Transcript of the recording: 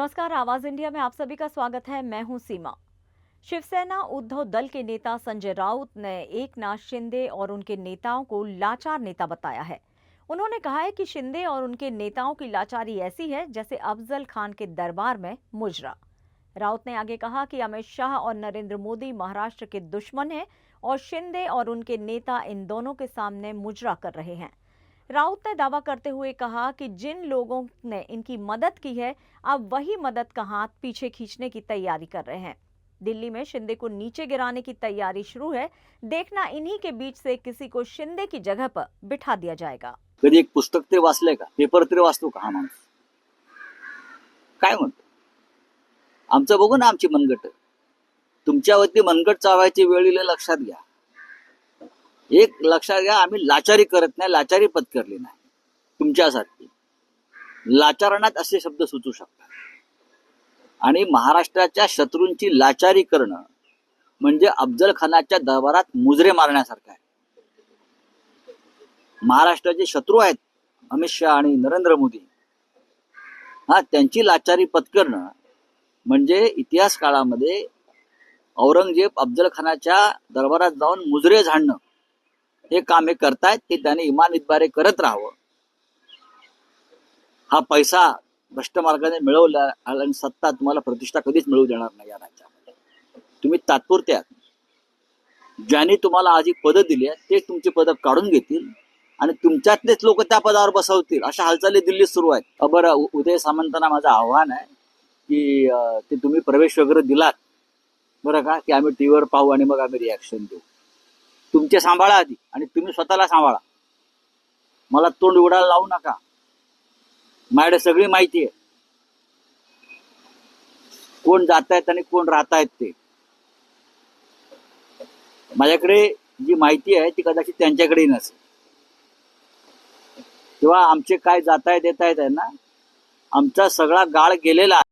नमस्कार, आवाज इंडिया में आप सभी का स्वागत है। मैं हूं सीमा। शिवसेना उद्धव दल के नेता संजय राउत ने एकनाथ शिंदे और उनके नेताओं को लाचार नेता बताया है। उन्होंने कहा है कि शिंदे और उनके नेताओं की लाचारी ऐसी है जैसे अफजल खान के दरबार में मुजरा। राउत ने आगे कहा कि अमित शाह और नरेंद्र मोदी महाराष्ट्र के दुश्मन हैं और शिंदे और उनके नेता इन दोनों के सामने मुजरा कर रहे हैं। राउत ने दावा करते हुए कहा कि जिन लोगों ने इनकी मदद की है, अब वही मदद का हाथ पीछे खींचने की तैयारी कर रहे हैं। दिल्ली में शिंदे को नीचे गिराने की तैयारी शुरू है। देखना इन्हीं के बीच से किसी को शिंदे की जगह पर बिठा दिया जाएगा। कधी एक पुस्तक तरी वाचलंय का? पेपर तरी वाचतो का हा माणूस? काय म्हणतो? आमचं बघू ना, आमची मनगट. तुमच्यावरती मनगट चावायची वेळ येईल लक्षात घ्या. एक लक्षात घ्या, आम्ही लाचारी करत नाही, लाचारी पत्करली नाही. तुमच्यासारखी लाचारणात असे शब्द सुचू शकतात. आणि महाराष्ट्राच्या शत्रूंची लाचारी करणं म्हणजे अफजल खानाच्या दरबारात मुजरे मारण्यासारखं आहे. महाराष्ट्राचे शत्रू आहेत अमित शाह आणि नरेंद्र मोदी, त्यांची लाचारी पत्करणं म्हणजे इतिहास काळामध्ये औरंगजेब अफजल खानाच्या दरबारात जाऊन मुजरे झाडणं हे काम हे करतायत. ते त्याने इमान इतबारे करत राहावं. हा पैसा भ्रष्ट मार्गाने मिळवला आणि सत्ता तुम्हाला प्रतिष्ठा कधीच मिळवू देणार नाही या राज्यामध्ये. तुम्ही तात्पुरते आहात. ज्यांनी तुम्हाला आज ही पदं दिली आहेत तेच तुमची पदं काढून घेतील आणि तुमच्यातलेच लोक त्या पदावर बसवतील. अशा हालचाली दिल्लीत सुरू आहेत. बरं, उदय सामंतांना माझं आव्हान आहे की ते तुम्ही प्रवेश वगैरे दिलात बरं का, की आम्ही टीव्हीवर पाहू आणि मग आम्ही रिॲक्शन देऊ. तुमचे सांभाळा आधी आणि तुम्ही स्वतःला सांभाळा. मला तोंड उघडायला लावू नका. माझ्याकडे सगळी माहिती आहे कोण जात आहेत आणि कोण राहत आहेत. ते माझ्याकडे जी माहिती आहे ती कदाचित त्यांच्याकडेही नसेल. तेव्हा आमचे काय जात आहेत येत आहेत ना, आमचा सगळा गाळ गेलेला आहे.